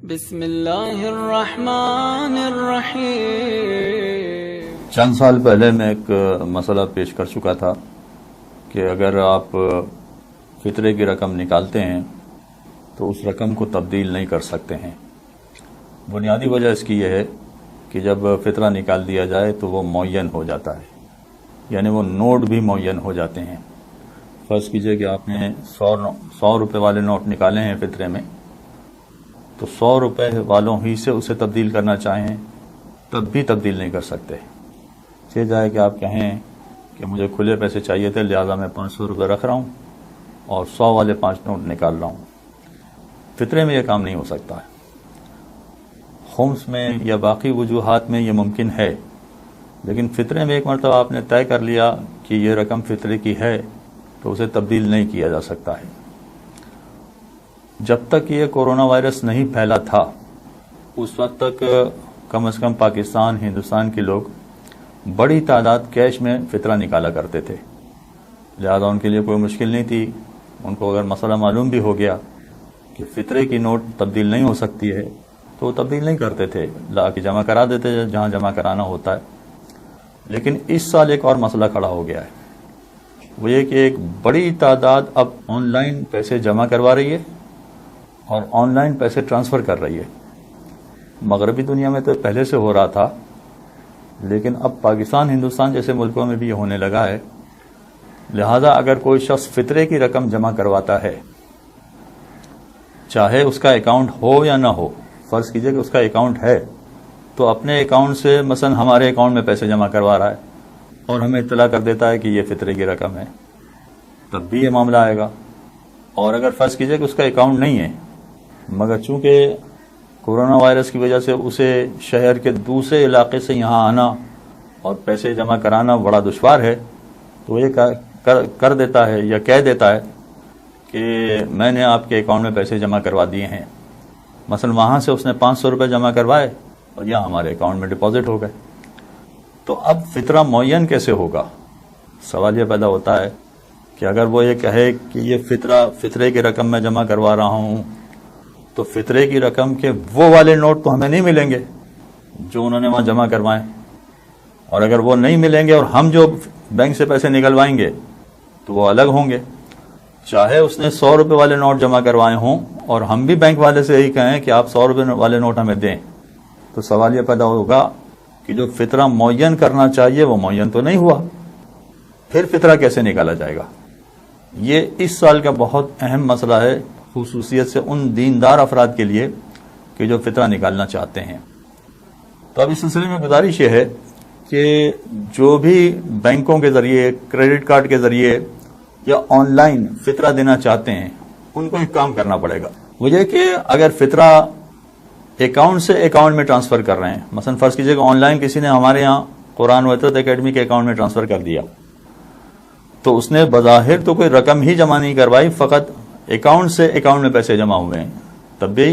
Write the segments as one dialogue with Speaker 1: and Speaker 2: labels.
Speaker 1: بسم اللہ الرحمن الرحیم۔
Speaker 2: چند سال پہلے میں ایک مسئلہ پیش کر چکا تھا کہ اگر آپ فطرے کی رقم نکالتے ہیں تو اس رقم کو تبدیل نہیں کر سکتے ہیں۔ بنیادی وجہ اس کی یہ ہے کہ جب فطرہ نکال دیا جائے تو وہ معین ہو جاتا ہے، یعنی وہ نوٹ بھی معین ہو جاتے ہیں۔ فرض کیجئے کہ آپ نے 100 روپے والے نوٹ نکالے ہیں فطرے میں، تو 100 روپے والوں ہی سے اسے تبدیل کرنا چاہیں تب بھی تبدیل نہیں کر سکتے۔ یہ جائے کہ آپ کہیں کہ مجھے کھلے پیسے چاہیے تھے، لہذا میں 500 روپے رکھ رہا ہوں اور 100 والے 5 نوٹ نکال رہا ہوں۔ فطرے میں یہ کام نہیں ہو سکتا ہے۔ خمس میں یا باقی وجوہات میں یہ ممکن ہے، لیکن فطرے میں ایک مرتبہ آپ نے طے کر لیا کہ یہ رقم فطرے کی ہے تو اسے تبدیل نہیں کیا جا سکتا ہے۔ جب تک یہ کورونا وائرس نہیں پھیلا تھا اس وقت تک کم از کم پاکستان، ہندوستان کے لوگ بڑی تعداد کیش میں فطرہ نکالا کرتے تھے، لہذا ان کے لیے کوئی مشکل نہیں تھی۔ ان کو اگر مسئلہ معلوم بھی ہو گیا کہ فطرے کی نوٹ تبدیل نہیں ہو سکتی ہے تو وہ تبدیل نہیں کرتے تھے، لا کے جمع کرا دیتے جہاں جمع کرانا ہوتا ہے۔ لیکن اس سال ایک اور مسئلہ کھڑا ہو گیا ہے، وہ یہ کہ ایک بڑی تعداد اب آن لائن پیسے جمع کروا رہی ہے اور آن لائن پیسے ٹرانسفر کر رہی ہے۔ مغربی دنیا میں تو پہلے سے ہو رہا تھا، لیکن اب پاکستان، ہندوستان جیسے ملکوں میں بھی یہ ہونے لگا ہے۔ لہذا اگر کوئی شخص فطرے کی رقم جمع کرواتا ہے، چاہے اس کا اکاؤنٹ ہو یا نہ ہو، فرض کیجئے کہ اس کا اکاؤنٹ ہے تو اپنے اکاؤنٹ سے مثلا ہمارے اکاؤنٹ میں پیسے جمع کروا رہا ہے اور ہمیں اطلاع کر دیتا ہے کہ یہ فطرے کی رقم ہے، تب بھی یہ معاملہ آئے گا۔ اور اگر فرض کیجئے کہ اس کا اکاؤنٹ نہیں ہے، مگر چونکہ کورونا وائرس کی وجہ سے اسے شہر کے دوسرے علاقے سے یہاں آنا اور پیسے جمع کرانا بڑا دشوار ہے، تو یہ کر دیتا ہے یا کہہ دیتا ہے کہ میں نے آپ کے اکاؤنٹ میں پیسے جمع کروا دیے ہیں۔ مثلا وہاں سے اس نے 500 روپے جمع کروائے اور یہاں ہمارے اکاؤنٹ میں ڈپازٹ ہو گئے، تو اب فطرہ معین کیسے ہوگا؟ سوال یہ پیدا ہوتا ہے کہ اگر وہ یہ کہے کہ یہ فطرے کی رقم میں جمع کروا رہا ہوں، تو فطرے کی رقم کے وہ والے نوٹ تو ہمیں نہیں ملیں گے جو انہوں نے وہاں جمع کروائیں، اور اگر وہ نہیں ملیں گے اور ہم جو بینک سے پیسے نکلوائیں گے تو وہ الگ ہوں گے۔ چاہے اس نے 100 روپے والے نوٹ جمع کروائے ہوں اور ہم بھی بینک والے سے یہی کہیں کہ آپ 100 روپے والے نوٹ ہمیں دیں، تو سوال یہ پیدا ہوگا کہ جو فطرہ معین کرنا چاہیے وہ معین تو نہیں ہوا، پھر فطرہ کیسے نکالا جائے گا؟ یہ اس سال کا بہت اہم مسئلہ ہے، خصوصیت سے ان دیندار افراد کے لیے کہ جو فطرہ نکالنا چاہتے ہیں۔ تو اب اس سلسلے میں گزارش یہ ہے کہ جو بھی بینکوں کے ذریعے، کریڈٹ کارڈ کے ذریعے یا آن لائن فطرہ دینا چاہتے ہیں، ان کو ایک کام کرنا پڑے گا۔ وہ یہ کہ اگر فطرہ اکاؤنٹ سے اکاؤنٹ میں ٹرانسفر کر رہے ہیں، مثلا فرض کیجئے کہ آن لائن کسی نے ہمارے ہاں قرآن و عطرت اکیڈمی کے اکاؤنٹ میں ٹرانسفر کر دیا، تو اس نے بظاہر تو کوئی رقم ہی جمع نہیں کروائی، فقط اکاؤنٹ سے اکاؤنٹ میں پیسے جمع ہوئے ہیں، تب بھی۔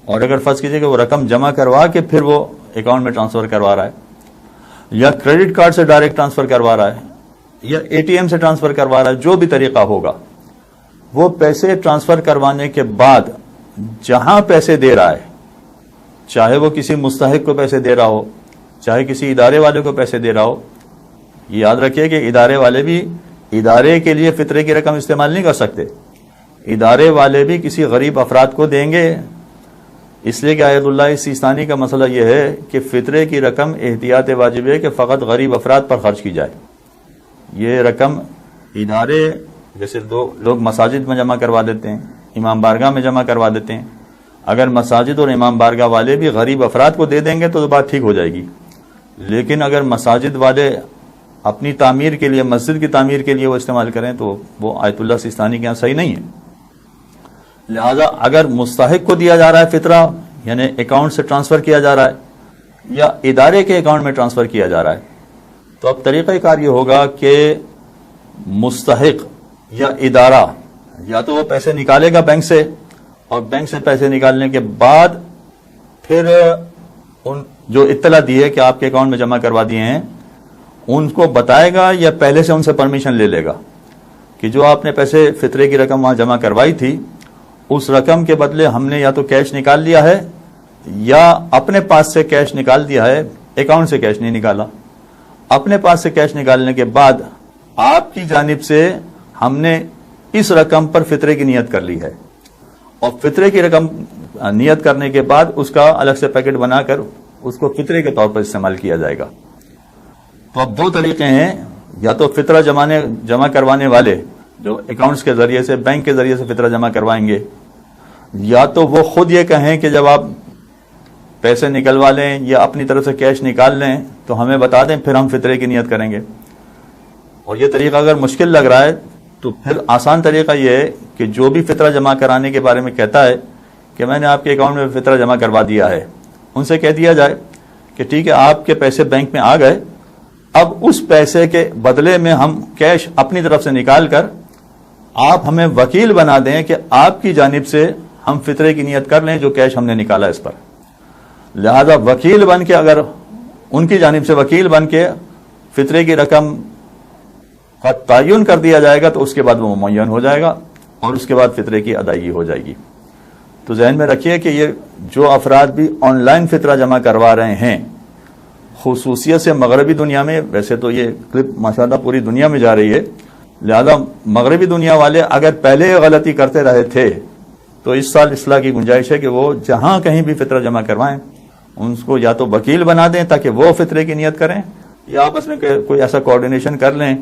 Speaker 2: اور اگر فرض کیجئے کہ وہ رقم جمع کروا کے پھر وہ اکاؤنٹ میں ٹرانسفر کروا رہا ہے، یا کریڈٹ کارڈ سے ڈائریکٹ ٹرانسفر کروا رہا ہے، یا اے ٹی ایم سے ٹرانسفر کروا رہا ہے، جو بھی طریقہ ہوگا، وہ پیسے ٹرانسفر کروانے کے بعد جہاں پیسے دے رہا ہے، چاہے وہ کسی مستحق کو پیسے دے رہا ہو، چاہے کسی ادارے والے کو پیسے دے رہا ہو، یہ یاد رکھیے کہ ادارے والے بھی ادارے کے لیے فطرے کی رقم استعمال نہیں کر سکتے، ادارے والے بھی کسی غریب افراد کو دیں گے، اس لیے کہ آیت اللہ سیستانی کا مسئلہ یہ ہے کہ فطرے کی رقم احتیاط واجب ہے کہ فقط غریب افراد پر خرچ کی جائے۔ یہ رقم ادارے جیسے لوگ مساجد میں جمع کروا دیتے ہیں، امام بارگاہ میں جمع کروا دیتے ہیں، اگر مساجد اور امام بارگاہ والے بھی غریب افراد کو دے دیں گے تو بات ٹھیک ہو جائے گی، لیکن اگر مساجد والے اپنی تعمیر کے لیے، مسجد کی تعمیر کے لیے وہ استعمال کریں تو وہ آیت اللہ سیستانی کے یہاں صحیح نہیں ہے۔ لہذا اگر مستحق کو دیا جا رہا ہے فطرہ، یعنی اکاؤنٹ سے ٹرانسفر کیا جا رہا ہے یا ادارے کے اکاؤنٹ میں ٹرانسفر کیا جا رہا ہے، تو اب طریقہ کار یہ ہوگا کہ مستحق یا ادارہ یا تو وہ پیسے نکالے گا بینک سے، اور بینک سے پیسے نکالنے کے بعد پھر ان جو اطلاع دی ہے کہ آپ کے اکاؤنٹ میں جمع کروا دیے ہیں ان کو بتائے گا، یا پہلے سے ان سے پرمیشن لے لے گا کہ جو آپ نے پیسے فطرے کی رقم وہاں جمع کروائی تھی اس رقم کے بدلے ہم نے یا تو کیش نکال لیا ہے یا اپنے پاس سے کیش نکال دیا ہے، اکاؤنٹ سے کیش نہیں نکالا. اپنے پاس سے کیش نکالنے کے بعد آپ کی جانب سے ہم نے اس رقم پر فطرے کی نیت کر لی ہے، اور فطرے کی رقم نیت کرنے کے بعد اس کا الگ سے پیکٹ بنا کر اس کو فطرے کے طور پر استعمال کیا جائے گا. تو اب 2 طریقے ہیں، یا تو فطرہ جمع کروانے والے جو اکاؤنٹس کے ذریعے سے، بینک کے ذریعے سے فطرہ جمع کروائیں گے، یا تو وہ خود یہ کہیں کہ جب آپ پیسے نکلوا لیں یا اپنی طرف سے کیش نکال لیں تو ہمیں بتا دیں، پھر ہم فطرے کی نیت کریں گے. اور یہ طریقہ اگر مشکل لگ رہا ہے تو پھر آسان طریقہ یہ ہے کہ جو بھی فطرہ جمع کرانے کے بارے میں کہتا ہے کہ میں نے آپ کے اکاؤنٹ میں فطرہ جمع کروا دیا ہے، ان سے کہہ دیا جائے کہ ٹھیک ہے آپ کے پیسے بینک میں آ گئے، اب اس پیسے کے بدلے میں ہم کیش اپنی طرف سے نکال کر آپ ہمیں وکیل بنا دیں کہ آپ کی جانب سے ہم فطرے کی نیت کر لیں جو کیش ہم نے نکالا اس پر. لہذا وکیل بن کے، اگر ان کی جانب سے وکیل بن کے فطرے کی رقم کا تعین کر دیا جائے گا تو اس کے بعد وہ معین ہو جائے گا اور اس کے بعد فطرے کی ادائیگی ہو جائے گی. تو ذہن میں رکھیے کہ یہ جو افراد بھی آن لائن فطرہ جمع کروا رہے ہیں، خصوصیت سے مغربی دنیا میں، ویسے تو یہ کلپ ماشاءاللہ پوری دنیا میں جا رہی ہے، لہذا مغربی دنیا والے اگر پہلے یہ غلطی کرتے رہے تھے تو اس سال اصلاح کی گنجائش ہے کہ وہ جہاں کہیں بھی فطرہ جمع کروائیں ان کو یا تو وکیل بنا دیں تاکہ وہ فطرے کی نیت کریں، یا آپس میں کوئی ایسا کوارڈینیشن کر لیں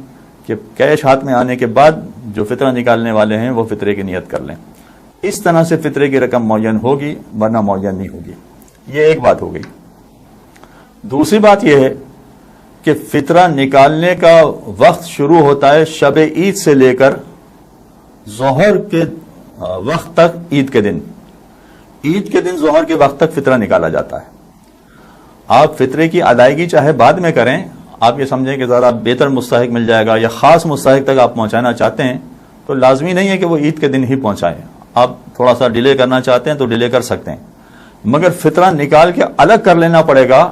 Speaker 2: کہ کیش ہاتھ میں آنے کے بعد جو فطرہ نکالنے والے ہیں وہ فطرے کی نیت کر لیں. اس طرح سے فطرے کی رقم معین ہوگی، ورنہ معین نہیں ہوگی. یہ ایک بات ہو گئی. دوسری بات یہ ہے کہ فطرہ نکالنے کا وقت شروع ہوتا ہے شب عید سے لے کر ظہر کے وقت تک. عید کے دن ظہر کے وقت تک فطرہ نکالا جاتا ہے. آپ فطرے کی ادائیگی چاہے بعد میں کریں، آپ یہ سمجھیں کہ ذرا بہتر مستحق مل جائے گا یا خاص مستحق تک آپ پہنچانا چاہتے ہیں تو لازمی نہیں ہے کہ وہ عید کے دن ہی پہنچائیں. آپ تھوڑا سا ڈیلے کرنا چاہتے ہیں تو ڈیلے کر سکتے ہیں، مگر فطرہ نکال کے الگ کر لینا پڑے گا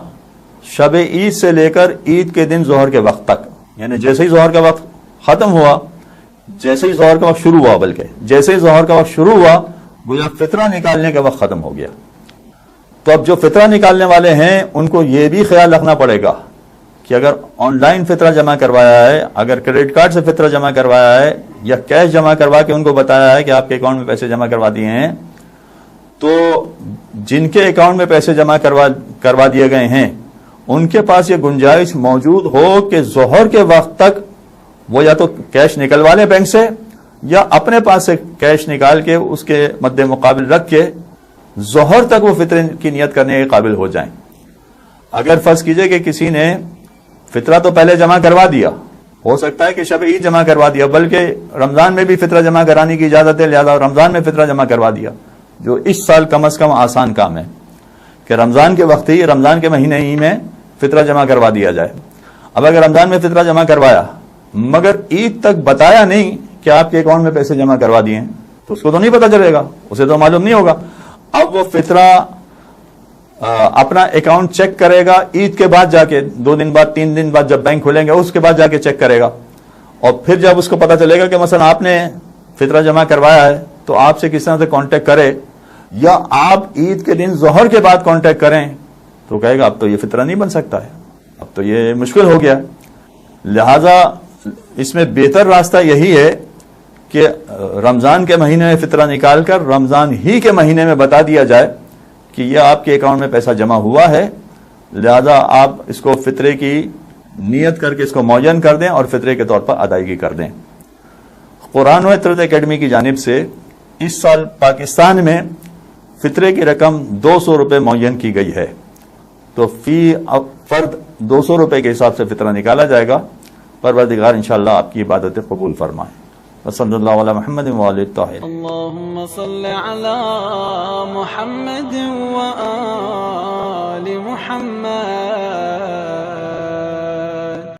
Speaker 2: شب عید سے لے کر عید کے دن ظہر کے وقت تک. یعنی جیسے ہی ظہر کا وقت ختم ہوا، جیسے ہی ظہر کا وقت شروع ہوا، بلکہ جیسے ہی ظہر کا وقت شروع ہوا گویا فطرہ نکالنے کا وقت ختم ہو گیا. تو اب جو فطرہ نکالنے والے ہیں ان کو یہ بھی خیال رکھنا پڑے گا کہ اگر آن لائن فطرہ جمع کروایا ہے، اگر کریڈٹ کارڈ سے فطرہ جمع کروایا ہے یا کیش جمع کروا کے ان کو بتایا ہے کہ آپ کے اکاؤنٹ میں پیسے جمع کروا دیے ہیں، تو جن کے اکاؤنٹ میں پیسے جمع کروا دیے گئے ہیں ان کے پاس یہ گنجائش موجود ہو کہ ظہر کے وقت تک وہ یا تو کیش نکلوا لیں بینک سے یا اپنے پاس سے کیش نکال کے اس کے مد مقابل رکھ کے ظہر تک وہ فطرے کی نیت کرنے کے قابل ہو جائیں. اگر فرض کیجئے کہ کسی نے فطرہ تو پہلے جمع کروا دیا، ہو سکتا ہے کہ شب عید جمع کروا دیا، بلکہ رمضان میں بھی فطرہ جمع کرانے کی اجازت ہے، لہذا رمضان میں فطرہ جمع کروا دیا، جو اس سال کم از کم آسان کام ہے کہ رمضان کے وقت ہی، رمضان کے مہینے ہی میں فطرہ جمع کروا دیا جائے. اب اگر رمضان میں فطرہ جمع کروایا مگر عید تک بتایا نہیں کہ آپ کے اکاؤنٹ میں پیسے جمع کروا دیے ہیں تو اس کو تو نہیں پتا چلے گا، اسے تو معلوم نہیں ہوگا. اب وہ فطرہ اپنا اکاؤنٹ چیک کرے گا عید کے بعد جا کے، 2 دن بعد 3 دن بعد جب بینک کھولیں گے اس کے بعد جا کے چیک کرے گا، اور پھر جب اس کو پتا چلے گا کہ مثلا آپ نے فطرہ جمع کروایا ہے تو آپ سے کس طرح سے کانٹیکٹ کرے، یا آپ عید کے دن ظہر کے بعد کانٹیکٹ کریں تو کہے گا اب تو یہ فطرہ نہیں بن سکتا ہے، اب تو یہ مشکل ہو گیا. لہذا اس میں بہتر راستہ یہی ہے کہ رمضان کے مہینے میں فطرہ نکال کر رمضان ہی کے مہینے میں بتا دیا جائے کہ یہ آپ کے اکاؤنٹ میں پیسہ جمع ہوا ہے، لہذا آپ اس کو فطرے کی نیت کر کے اس کو معین کر دیں اور فطرے کے طور پر ادائیگی کر دیں. قرآن و عطرت اکیڈمی کی جانب سے اس سال پاکستان میں فطرے کی رقم 200 روپے معین کی گئی ہے، تو فی فرد 200 روپے کے حساب سے فطرہ نکالا جائے گا. پروردگار انشاءاللہ آپ کی عبادت قبول فرمائے. وصلی اللہ علی محمد وآلہ الطاہرین.
Speaker 1: اللهم صل على محمد وآل محمد.